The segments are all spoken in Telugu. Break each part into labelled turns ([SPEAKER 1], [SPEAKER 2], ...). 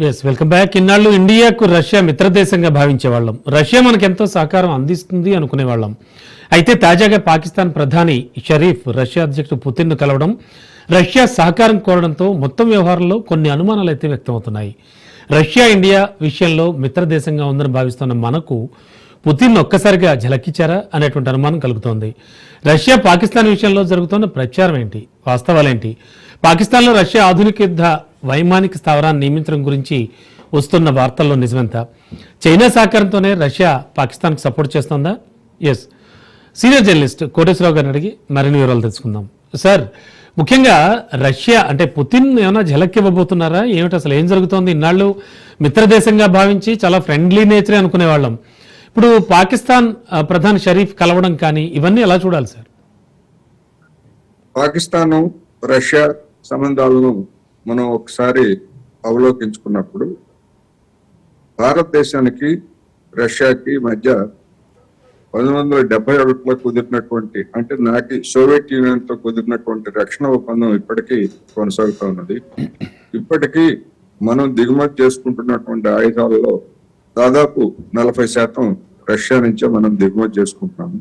[SPEAKER 1] Yes, welcome back. ఇన్నాళ్ళు ఇండియాకు రష్యా మిత్రదేశంగా భావించేవాళ్ళం. రష్యా మనకు ఎంతో సహకారం అందిస్తుంది అనుకునేవాళ్ళం. అయితే తాజాగా పాకిస్తాన్ ప్రధాని షరీఫ్ రష్యా అధ్యక్షుడు పుతిన్ను కలవడం, రష్యా సహకారం కోరడంతో మొత్తం వ్యవహారంలో కొన్ని అనుమానాలు అయితే వ్యక్తమవుతున్నాయి. రష్యా ఇండియా విషయంలో మిత్రదేశంగా ఉందని భావిస్తున్న మనకు పుతిన్ ఒక్కసారిగా ఝలకిచ్చారా అనేటువంటి అనుమానం కలుగుతోంది. రష్యా పాకిస్తాన్ విషయంలో జరుగుతున్న ప్రచారం ఏంటి, వాస్తవాలేంటి, పాకిస్తాన్లో రష్యా ఆధునిక యుద్ధ వైమానిక స్థావరాన్ని నియమించడం గురించి వస్తున్న వార్తల్లో నిజమెంత, చైనా సహకారంతోనే రష్యా పాకిస్తాన్కి సపోర్ట్ చేస్తోందా? ఎస్, సీనియర్ జర్నలిస్ట్ కోటేశ్వరరావు గారిని అడిగి మరిన్ని వివరాలు తెలుసుకుందాం. సార్, ముఖ్యంగా రష్యా అంటే పుతిన్ ఏమైనా ఝలక్కివ్వబోతున్నారా ఏమిటి, అసలు ఏం జరుగుతోంది? ఇన్నాళ్ళు మిత్రదేశంగా భావించి చాలా ఫ్రెండ్లీ నేచరే అనుకునేవాళ్ళం. ఇప్పుడు పాకిస్తాన్ ప్రధాని షరీఫ్ కలవడం కానీ ఇవన్నీ ఎలా చూడాలి సార్?
[SPEAKER 2] పాకిస్తాను రష్యా సంబంధాలను మనం ఒకసారి అవలోకించుకున్నప్పుడు భారతదేశానికి రష్యాకి మధ్య 1971లో కుదిరినటువంటి, అంటే నాటి సోవియట్ యూనియన్ తో కుదిరినటువంటి రక్షణ ఒప్పందం ఇప్పటికీ కొనసాగుతూ ఉన్నది. ఇప్పటికీ మనం దిగుమతి చేసుకుంటున్నటువంటి ఆయుధాలలో దాదాపు 40% రష్యా నుంచే మనం దిగుమతి చేసుకుంటున్నాము.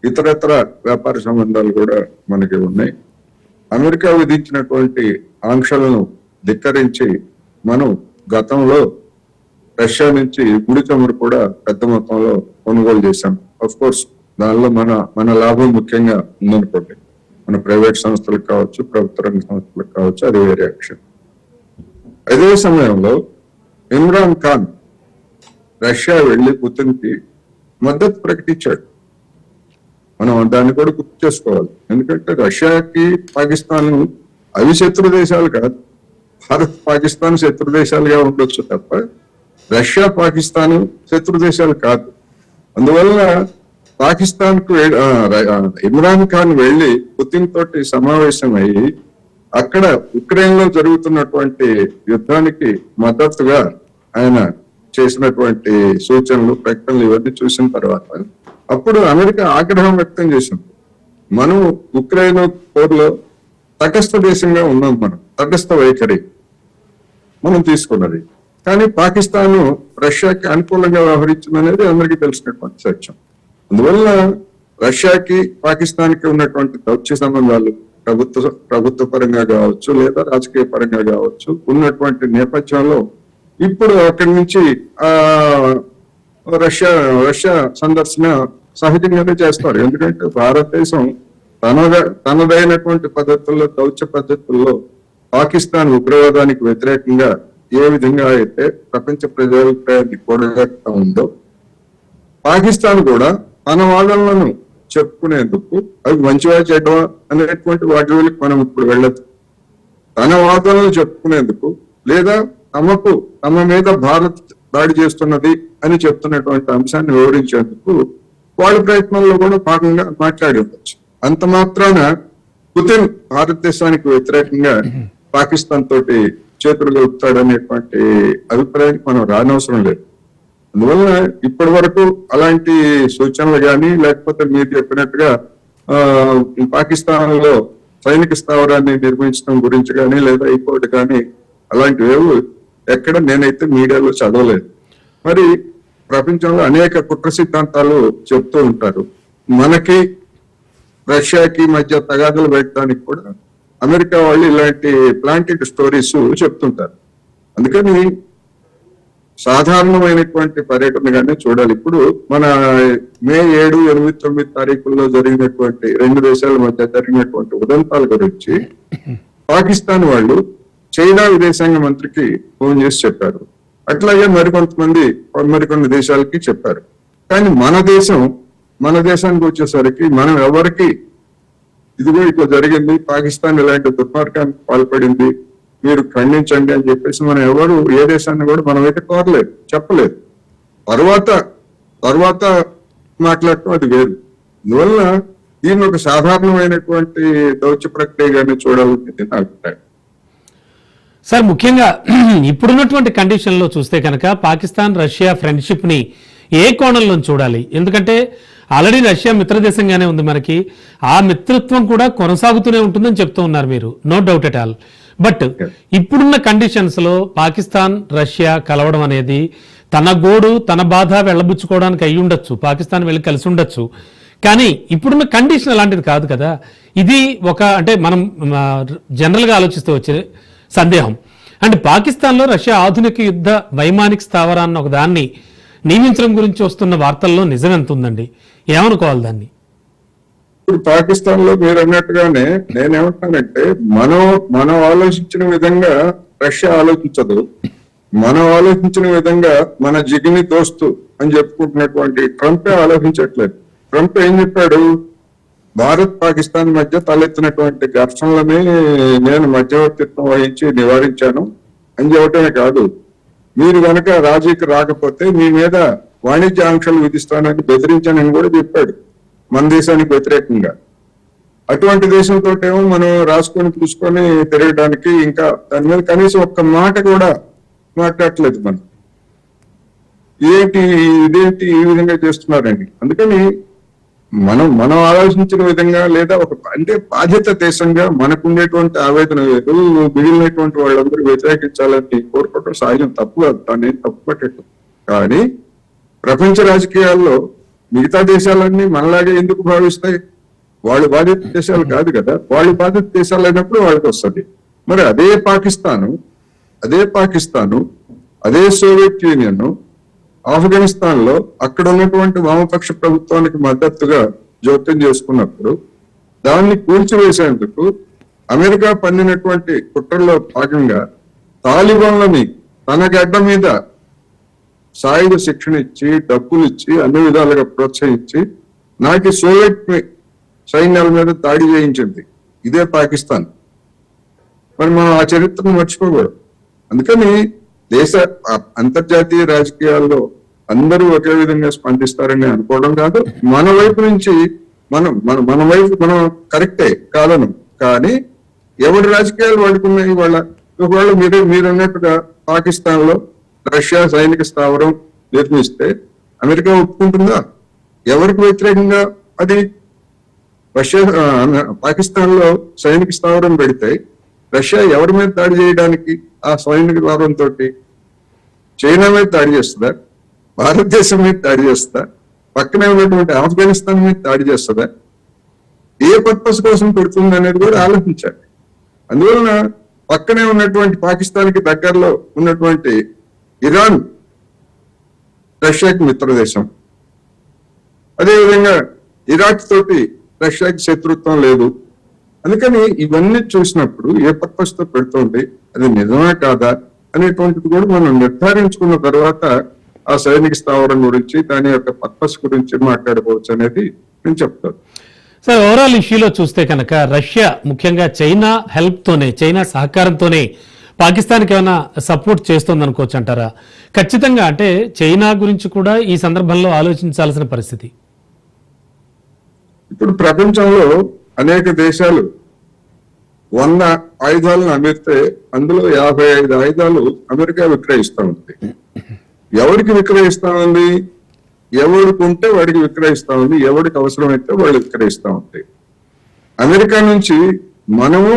[SPEAKER 2] ఇతరత్ర వ్యాపార సంబంధాలు కూడా మనకి ఉన్నాయి. అమెరికా విధించినటువంటి ఆంక్షలను ధిక్కరించి మనం గతంలో రష్యా నుంచి ముడి చమురు కూడా పెద్ద మొత్తంలో కొనుగోలు చేశాం. అఫ్ కోర్స్ దానిలో మన లాభం ముఖ్యంగా ఉందనుకోండి. మన ప్రైవేట్ సంస్థలకు కావచ్చు, ప్రభుత్వ రంగ సంస్థలకు కావచ్చు, అది వేరే యాక్షన్. అదే సమయంలో ఇమ్రాన్ ఖాన్ రష్యా వెళ్లి పుతిన్కి మద్దతు ప్రకటించాడు. మనం దాన్ని కూడా గుర్తు చేసుకోవాలి. ఎందుకంటే రష్యాకి పాకిస్తాన్ అవి శత్రు దేశాలు కాదు. భారత్ పాకిస్తాన్ శత్రు దేశాలుగా ఉండొచ్చు తప్ప రష్యా పాకిస్తాన్ శత్రు దేశాలు కాదు. అందువల్ల పాకిస్తాన్ కు ఇమ్రాన్ ఖాన్ వెళ్లి పుతిన్ తోటి సమావేశం అయ్యి అక్కడ ఉక్రెయిన్ లో జరుగుతున్నటువంటి యుద్ధానికి మద్దతుగా ఆయన చేసినటువంటి సూచనలు, ప్రకటనలు ఇవన్నీ చూసిన తర్వాత అప్పుడు అమెరికా ఆగ్రహం వ్యక్తం చేసింది. మనం ఉక్రెయిన్ పోర్లో తటస్థ దేశంగా ఉన్నాం, మనం తటస్థ వైఖరి మనం తీసుకున్నది. కానీ పాకిస్తాన్ రష్యాకి అనుకూలంగా వ్యవహరించింది అనేది అందరికీ తెలిసినటువంటి సత్యం. అందువల్ల రష్యాకి పాకిస్తాన్కి ఉన్నటువంటి దౌత్య సంబంధాలు ప్రభుత్వ పరంగా కావచ్చు, లేదా రాజకీయ పరంగా కావచ్చు ఉన్నటువంటి నేపథ్యంలో ఇప్పుడు అక్కడి నుంచి రష్యా సందర్శన సహజంగానే చేస్తారు. ఎందుకంటే భారతదేశం తనదైనటువంటి పద్ధతుల్లో, దౌత్య పద్ధతుల్లో పాకిస్తాన్ ఉగ్రవాదానికి వ్యతిరేకంగా ఏ విధంగా అయితే ప్రపంచ ప్రజాభిప్రాయాన్ని కూడగట్టుతా ఉందో, పాకిస్తాన్ కూడా తన వాదనలను చెప్పుకునేందుకు అవి మంచివా చెడ్డవా అనేటువంటి వాటి వెళ్ళి మనం ఇప్పుడు వెళ్ళదు. తన వాదనలు చెప్పుకునేందుకు, లేదా తమ మీద భారత్ దాడి చేస్తున్నది అని చెప్తున్నటువంటి అంశాన్ని వివరించేందుకు వాళ్ళ ప్రయత్నంలో కూడా భాగంగా మాట్లాడి ఉండొచ్చు. అంత మాత్రాన పుతిన్ భారతదేశానికి వ్యతిరేకంగా పాకిస్తాన్ తోటి చేతులు కలుపుతాడనేటువంటి అభిప్రాయానికి మనం రానవసరం లేదు. అందువల్ల ఇప్పటి వరకు అలాంటి సూచనలు కానీ, లేకపోతే మీరు చెప్పినట్టుగా పాకిస్తాన్ లో సైనిక స్థావరాన్ని నిర్మించడం గురించి కానీ, లేదా ఇంకోటి కానీ అలాంటివేవి ఎక్కడ నేనైతే మీడియాలో చదవలేదు. మరి ప్రపంచంలో అనేక కుట్ర సిద్ధాంతాలు చెప్తూ ఉంటారు. మనకి రష్యాకి మధ్య తగాదులు పెట్టడానికి కూడా అమెరికా వాళ్ళు ఇలాంటి ప్లాంటెడ్ స్టోరీస్ చెప్తుంటారు. అందుకని సాధారణమైనటువంటి పర్యటనగానే చూడాలి. ఇప్పుడు మన మే 7, 8, 9 తారీఖుల్లో జరిగినటువంటి రెండు దేశాల మధ్య జరిగినటువంటి ఉదంతాల గురించి పాకిస్తాన్ వాళ్ళు చైనా విదేశాంగ మంత్రికి ఫోన్ చేసి చెప్పారు. అట్లాగే మరికొన్ని దేశాలకి చెప్పారు. కానీ మన దేశానికి వచ్చేసరికి మనం ఎవరికి ఇదిగో ఇట్లా జరిగింది, పాకిస్తాన్ ఇలాంటి దుర్మార్గానికి పాల్పడింది, మీరు ఖండించండి అని చెప్పేసి మనం ఎవరు ఏ దేశాన్ని కూడా మనం అయితే కోరలేదు, చెప్పలేదు. తర్వాత మాట్లాడటం అది వేరు. అందువల్ల దీన్ని ఒక సాధారణమైనటువంటి దౌత్య ప్రక్రియగానే చూడాలనేది నా అభిప్రాయం.
[SPEAKER 1] సార్, ముఖ్యంగా ఇప్పుడున్నటువంటి కండిషన్లో చూస్తే కనుక పాకిస్తాన్ రష్యా ఫ్రెండ్షిప్ని ఏ కోణంలో చూడాలి? ఎందుకంటే ఆల్రెడీ రష్యా మిత్రదేశంగానే ఉంది మనకి, ఆ మిత్రత్వం కూడా కొనసాగుతూనే ఉంటుందని చెప్తూ ఉన్నారు మీరు, no doubt at all. But ఇప్పుడున్న కండిషన్స్ లో పాకిస్తాన్ రష్యా కలవడం అనేది తన గోడు తన బాధ వెళ్ళబుచ్చుకోవడానికి అయి ఉండొచ్చు, పాకిస్తాన్ వెళ్ళి కలిసి ఉండొచ్చు. కానీ ఇప్పుడున్న కండిషన్ అలాంటిది కాదు కదా. ఇది ఒక అంటే మనం జనరల్గా ఆలోచిస్తూ వచ్చే సందేహం. అంటే పాకిస్తాన్లో రష్యా ఆధునిక యుద్ధ వైమానిక స్థావరాన్ని ఒక దాన్ని నియమించడం గురించి వస్తున్న వార్తల్లో నిజం ఎంత ఉందండి? ఏమనుకోవాలి దాన్ని?
[SPEAKER 2] ఇప్పుడు పాకిస్తాన్ లో మీరు అన్నట్టుగానే నేనేమంటానంటే మనం ఆలోచించిన విధంగా రష్యా ఆలోచించదు. మనం ఆలోచించిన విధంగా మన జిగిని దోస్తు అని చెప్పుకుంటున్నటువంటి ట్రంపే ఆలోచించట్లేదు. ట్రంప్ ఏం చెప్పాడు? భారత్ పాకిస్తాన్ మధ్య తలెత్తినటువంటి ఘర్షణలని నేను మధ్యవర్తిత్వం వహించి నివారించాను అని చెప్పటమే కాదు, మీరు కనుక రాజీకి రాకపోతే మీ మీద వాణిజ్య ఆంక్షలు విధిస్తానని బెదిరించానని కూడా చెప్పాడు మన దేశానికి వ్యతిరేకంగా. అటువంటి దేశంతో ఏమో మనం రాసుకొని పూసుకొని తిరగడానికి ఇంకా దాని మీద కనీసం ఒక్క మాట కూడా మాట్లాడట్లేదు మనం. ఇదేంటి ఈ విధంగా చేస్తున్నారండి. అందుకని మనం ఆలోచించిన విధంగా లేదా అంటే బాధ్యత దేశంగా మనకుండేటువంటి ఆవేదన వేరు, మిగిలినటువంటి వాళ్ళందరూ వ్యతిరేకించాలని కోరుకోవడం సహజం, తప్పు కాదు, దాన్ని తప్పు పట్టడం. కానీ ప్రపంచ రాజకీయాల్లో మిగతా దేశాలన్నీ మనలాగే ఎందుకు భావిస్తాయి? వాళ్ళు బాధిత దేశాలు కాదు కదా. వాళ్ళు బాధిత దేశాలు అయినప్పుడు వాళ్ళకి వస్తుంది. మరి అదే పాకిస్తాను అదే సోవియట్ యూనియన్ ఆఫ్ఘనిస్తాన్ లో అక్కడ ఉన్నటువంటి వామపక్ష ప్రభుత్వానికి మద్దతుగా జోక్యం చేసుకున్నప్పుడు దాన్ని కూల్చివేసేందుకు అమెరికా పన్నినటువంటి కుట్రలో భాగంగా తాలిబాన్లని తన గడ్డ మీద సాయుధ శిక్షణ ఇచ్చి, డబ్బులు ఇచ్చి, అన్ని విధాలుగా ప్రోత్సహించి నాటి సోవియట్ సైన్యాల మీద దాడి చేయించింది ఇదే పాకిస్తాన్. మరి మనం ఆ చరిత్రను మర్చిపోకూడదు. అందుకని అంతర్జాతీయ రాజకీయాల్లో అందరూ ఒకే విధంగా స్పందిస్తారని అనుకోవడం కాదు. మన వైపు నుంచి మనం కరెక్టే కాదను, కానీ ఎవరి రాజకీయాలు వాడుకున్నాయి ఒకవేళ మీరు అన్నట్టుగా పాకిస్తాన్ లో రష్యా సైనిక స్థావరం నిర్మిస్తే అమెరికా ఒప్పుకుంటుందా? ఎవరికి వ్యతిరేకంగా అది? పాకిస్తాన్ లో సైనిక స్థావరం పెడితే రష్యా ఎవరి మీద దాడి చేయడానికి ఆ సైనిక స్థావరంతో? చైనా మీద దాడి చేస్తుందా? భారతదేశం మీద దాడి చేస్తుందా? పక్కనే ఉన్నటువంటి ఆఫ్ఘనిస్తాన్ మీద దాడి చేస్తుందా? ఏ పర్పస్ కోసం పెడుతుంది అనేది కూడా ఆలోచించాలి. అందువలన పక్కనే ఉన్నటువంటి పాకిస్తాన్ కి దగ్గరలో ఉన్నటువంటి ఇరాన్ రష్యాకి మిత్రదేశం. అదేవిధంగా ఇరాక్ తోటి రష్యాకి శత్రుత్వం లేదు. అందుకని ఇవన్నీ చూసినప్పుడు ఏ పర్పస్ తో పెడుతుంది, అది నిజమే కాదా అనేటువంటిది కూడా మనం నిర్ధారించుకున్న తర్వాత ఆ సైనిక స్థావరం గురించి దాని యొక్క పర్పస్ గురించి మాట్లాడుకోవచ్చు అనేది నేను చెప్తాను.
[SPEAKER 1] సార్, ఓవరాల్ ఇష్యూలో చూస్తే కనుక రష్యా ముఖ్యంగా చైనా హెల్ప్ తోనే, చైనా సహకారంతోనే పాకిస్తాన్కి ఏమైనా సపోర్ట్ చేస్తుంది అనుకోవచ్చు అంటారా? ఖచ్చితంగా అంటే చైనా గురించి కూడా ఈ సందర్భంలో ఆలోచించాల్సిన పరిస్థితి.
[SPEAKER 2] ఇప్పుడు ప్రపంచంలో అనేక దేశాలు 100 ఆయుధాలను అమెరితే అందులో 55 ఆయుధాలు అమెరికా విక్రయిస్తా ఉంది. ఎవరికి విక్రయిస్తా ఉంది? ఎవరికి ఉంటే వాడికి విక్రయిస్తా ఉంది, ఎవరికి అవసరమైతే వాళ్ళు విక్రయిస్తా ఉంది. అమెరికా నుంచి మనము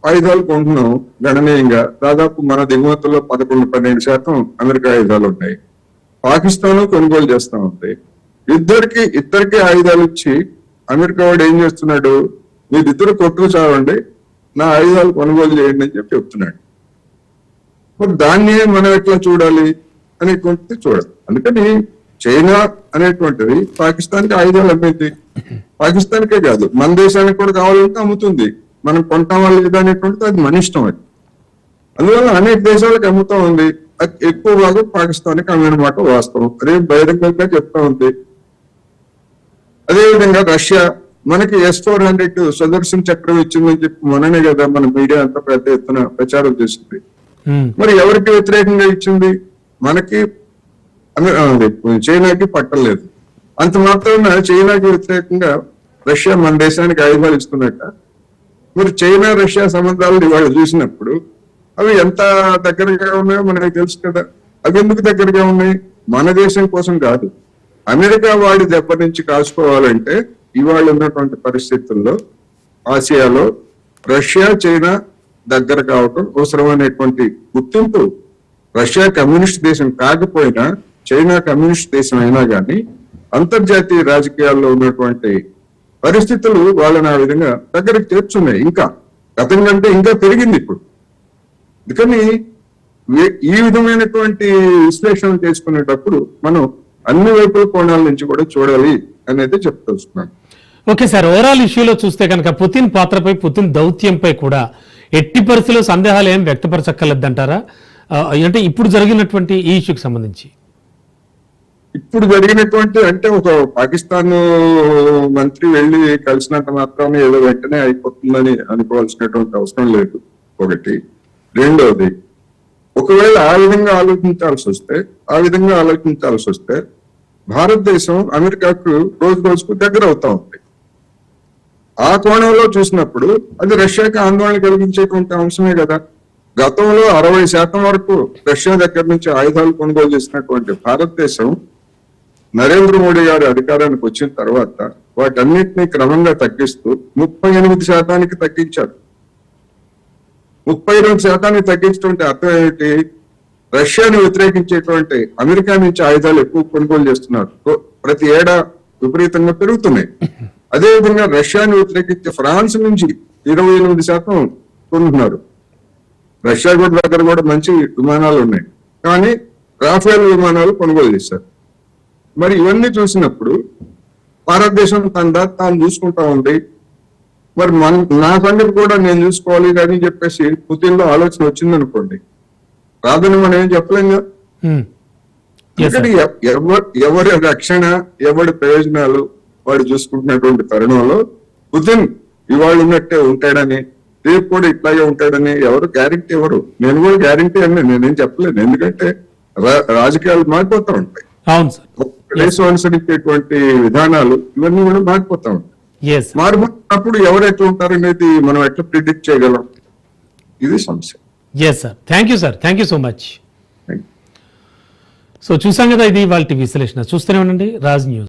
[SPEAKER 2] ఆయుధాలు కొంటున్నాం గణనీయంగా. దాదాపు మన దిగుమతుల్లో 11-12% అమెరికా ఆయుధాలు ఉన్నాయి. పాకిస్తాన్ కొనుగోలు చేస్తా ఉంది. ఇద్దరికి ఆయుధాలు ఇచ్చి అమెరికా వాడు ఏం చేస్తున్నాడు? మీరిద్దరు కొట్టుకు చావండి, నా ఆయుధాలు కొనుగోలు చేయండి అని చెప్తున్నాడు. మరి దాన్ని మనం ఎట్లా చూడాలి అనేటువంటిది చూడాలి. అందుకని చైనా అనేటువంటిది పాకిస్తాన్కి ఆయుధాలు అమ్మేది. పాకిస్తాన్కే కాదు, మన దేశానికి కూడా కావాలంటే అమ్ముతుంది. మనం కొంటామా లేదా అనేటువంటిది అది మన ఇష్టం. అది అందువల్ల అనేక దేశాలకు అమ్ముతా ఉంది. అది ఎక్కువ భాగం పాకిస్తాన్కి అమ్మిన మాట వాస్తవం, అదే బహిరంగంగా చెప్తా ఉంది. అదేవిధంగా రష్యా మనకి S-400 సుదర్శన్ చక్రం ఇచ్చిందని చెప్పి మననే కదా మన మీడియా అంతా పెద్ద ఎత్తున ప్రచారం చేసింది. మరి ఎవరికి వ్యతిరేకంగా ఇచ్చింది? మనకి చైనాకి పట్టలేదు. అంత మాత్రాన చైనాకి వ్యతిరేకంగా రష్యా మన దేశానికి ఆయుధాలు ఇస్తున్నట్ట. మరి చైనా రష్యా సంబంధాలను ఇవాళ చూసినప్పుడు అవి ఎంత దగ్గరగా ఉన్నాయో మనకి తెలుసు కదా. అవి ఎందుకు దగ్గరగా ఉన్నాయి? మన దేశం కోసం కాదు, అమెరికా వాడి దెబ్బ నుంచి కాసుకోవాలంటే ఇవాళ ఉన్నటువంటి పరిస్థితుల్లో ఆసియాలో రష్యా చైనా దగ్గర కావటం అవసరమైనటువంటి గుర్తింపు రష్యా కమ్యూనిస్ట్ దేశం కాకపోయినా, చైనా కమ్యూనిస్ట్ దేశం అయినా కానీ అంతర్జాతీయ రాజకీయాల్లో ఉన్నటువంటి పరిస్థితులు వాళ్ళని ఆ విధంగా దగ్గరకు చేర్చున్నాయి. ఇంకా గతం కంటే ఇంకా పెరిగింది ఇప్పుడు. అందుకని ఈ విధమైనటువంటి విశ్లేషణ చేసుకునేటప్పుడు మనం అన్ని వైపుల కోణాల నుంచి కూడా చూడాలి అనేది చెప్తున్నాను.
[SPEAKER 1] ఓకే సార్, ఓవరాల్ ఇష్యూలో చూస్తే కనుక పుతిన్ పాత్రపై, పుతిన్ దౌత్యంపై కూడా ఎట్టి పరిస్థితుల్లో సందేహాలు ఏం వ్యక్తపరచక్కర్లేదంటారా? అంటే ఇప్పుడు జరిగినటువంటి ఈ ఇష్యూకి సంబంధించి
[SPEAKER 2] ఇప్పుడు జరిగినటువంటి అంటే ఒక పాకిస్తాన్ మంత్రి వెళ్లి కలిసినంత మాత్రమే ఏదో వెంటనే అయిపోతుందని అనుకోవాల్సినటువంటి అవసరం లేదు. ఒకటి. రెండోది, ఒకవేళ ఆ విధంగా ఆలోచించాల్సి వస్తే భారతదేశం అమెరికాకు రోజు రోజుకు దగ్గర అవుతా ఉంది. ఆ కోణంలో చూసినప్పుడు అది రష్యాకి ఆందోళన కలిగించేటువంటి అంశమే కదా. గతంలో 60% వరకు రష్యా దగ్గర నుంచి ఆయుధాలు కొనుగోలు చేసినటువంటి భారతదేశం నరేంద్ర మోడీ గారు అధికారానికి వచ్చిన తర్వాత వాటన్నిటినీ క్రమంగా తగ్గిస్తూ 38% తగ్గించారు. 32% తగ్గించడం అర్థం ఏమిటి? రష్యాను వ్యతిరేకించేటువంటి అమెరికా నుంచి ఆయుధాలు ఎక్కువ కొనుగోలు చేస్తున్నారు. ప్రతి ఏడా విపరీతంగా పెరుగుతున్నాయి. అదేవిధంగా రష్యాను వ్యతిరేకించే ఫ్రాన్స్ నుంచి 28% కొంటున్నారు. రష్యా దగ్గర కూడా మంచి విమానాలు ఉన్నాయి, కానీ రాఫేల్ విమానాలు కొనుగోలు చేశారు. మరి ఇవన్నీ చూసినప్పుడు భారతదేశం తాను చూసుకుంటా ఉంది. మరి నా సంగతి కూడా నేను చూసుకోవాలి అని చెప్పేసి పుతిన్ లో ఆలోచన వచ్చిందనుకోండి, రాదని మనం ఏం చెప్పలేం కదా. ఎందుకంటే ఎవరి రక్షణ, ఎవరి ప్రయోజనాలు వాడు చూసుకుంటున్నటువంటి తరుణంలో పుతిన్ ఇవాళ ఉన్నట్టే ఉంటాడని, రేపు కూడా ఇట్లాగే ఉంటాడని ఎవరు గ్యారెంటీ ఎవరు? నేను కూడా గ్యారెంటీ అని నేనేం చెప్పలేను. ఎందుకంటే రాజకీయాలు మారిపోతా ఉంటాయి.
[SPEAKER 1] అవును సార్.
[SPEAKER 2] దేశం అనుసరించేటువంటి విధానాలు ఇవన్నీ కూడా మారిపోతా ఉంటాయి. మారిపోతున్నప్పుడు ఎవరు ఎట్లా ఉంటారనేది మనం ఎట్లా ప్రిడిక్ట్ చేయగలం? ఇది సమస్య.
[SPEAKER 1] Yes sir, thank you sir, thank you so much. So చూసాం కదా, ఇది వాళ్ళ విశ్లేషణ. చూస్తూనే ఉండండి రాజ్ న్యూస్.